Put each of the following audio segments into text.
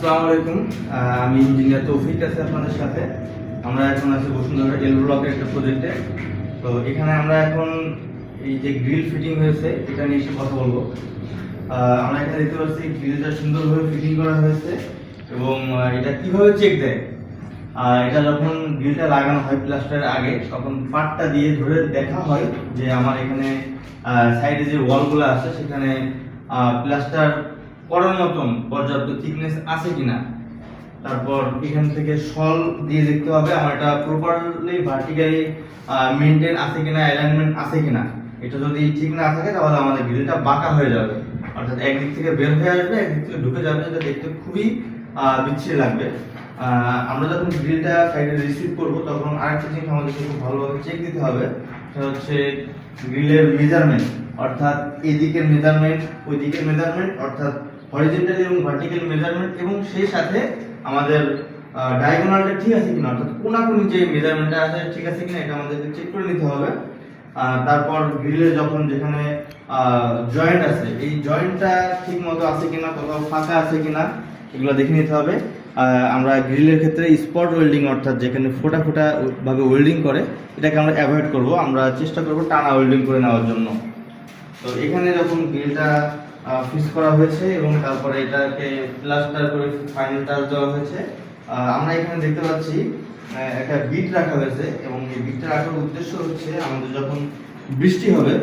আসসালামু আলাইকুম। আমি ইঞ্জিনিয়ার তৌফিক আছি আপনাদের সাথে। আমরা এখন আছি বসুন্ধরা এল ব্লকের একটা প্রজেক্টে। তো এখানে আমরা এখন এই যে গ্রিল ফিটিং হয়েছে এটা নিয়ে এসে কথা বলবো। আমরা এখানে দেখতে পাচ্ছি গ্রিলটা সুন্দরভাবে ফিটিং করা হয়েছে এবং এটা কিভাবে চেক দেয়। এটা যখন গ্রিলটা লাগানো হয় প্লাস্টারের আগে তখন পাটটা দিয়ে ধরে দেখা হয় যে আমার এখানে সাইডে যে ওয়ালগুলো আছে সেখানে প্লাস্টার করার মতন পর্যাপ্ত থিকনেস আছে কিনা। তারপর এখান থেকে সল দিয়ে দেখতে হবে আমার এটা প্রপারলি ভার্টিক্যালি মেইনটেইন আছে কিনা, অ্যালাইনমেন্ট আছে কিনা। এটা যদি ঠিক না থাকে তাহলে আমাদের গ্রিলটা বাঁকা হয়ে যাবে, অর্থাৎ একদিক থেকে বের হয়ে আসবে একদিক থেকে ঢুকে যাবে, যেটা দেখতে খুবই বিচ্ছিরি লাগবে। আমরা যখন গ্রিলটা সাইডে রিসিভ করব তখন আরেকটা জিনিস আমাদের খুব ভালোভাবে চেক দিতে হবে, সেটা হচ্ছে গ্রিলের মেজারমেন্ট, অর্থাৎ এদিকের মেজারমেন্ট ওই দিকের মেজারমেন্ট, অর্থাৎ হরিজন্টাল এবং ভার্টিক্যাল মেজারমেন্ট, এবং সেই সাথে আমাদের ডায়াগোনালটা ঠিক আছে কিনা, অর্থাৎ কোনাকুনি যে মেজারমেন্টটা আছে ঠিক আছে কিনা, এটা আমাদেরকে চেক করে নিতে হবে। তারপর গ্রিলের যখন যেখানে জয়েন্ট আছে এই জয়েন্টটা ঠিক মতো আছে কিনা, কোথাও ফাঁকা আছে কিনা, এগুলো দেখে নিতে হবে। আমরা গ্রিলের ক্ষেত্রে স্পট ওয়েল্ডিং, অর্থাৎ যেখানে ফোটা ফোটা ভাবে ওয়েল্ডিং করে এটাকে আমরা অ্যাভয়েড করব। আমরা চেষ্টা করব টানা ওয়েল্ডিং করে নেওয়ার জন্য। তো এখানে যখন গ্রিলটা ফিক্স করা হয়েছে এবং তারপরে এটাকে প্লাস্টার করে ফাইনাল টাচ দেওয়া হয়েছে, আমরা এখানে দেখতে পাচ্ছি একটা বিট রাখা হয়েছে এবং এই বিটটা রাখার উদ্দেশ্য হচ্ছে আমাদের যখন বৃষ্টি হবে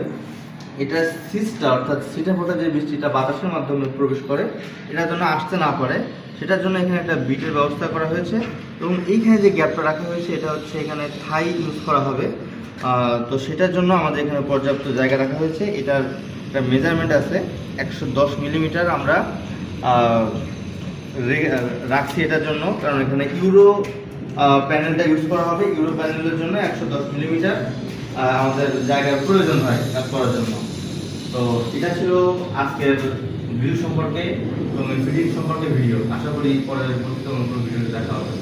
এটা সিস্টা, অর্থাৎ ছিটা ফোটা যে বৃষ্টিটা বাতাসের মাধ্যমে প্রবেশ করে এটার জন্য আসতে না পারে, সেটার জন্য এখানে একটা বিটের ব্যবস্থা করা হয়েছে। এবং এইখানে যে গ্যাপটা রাখা হয়েছে এটা হচ্ছে এখানে থাই ইউজ করা হবে। তো সেটার জন্য আমাদের এখানে পর্যাপ্ত জায়গা রাখা হয়েছে। এটার একটা মেজারমেন্ট আছে 110 মিলিমিটার আমরা রাখছি এটার জন্য, কারণ এখানে ইউরো প্যানেলটা ইউজ করা হবে। ইউরো প্যানেলের জন্য 110 মিলিমিটার আমাদের জায়গার প্রয়োজন হয় কাজ করার জন্য। তো এটা ছিল আজকের গ্রিল সম্পর্কে এবং ফিটিং সম্পর্কে ভিডিও। আশা করি পরের কোনো ভিডিওতে দেখা হবে।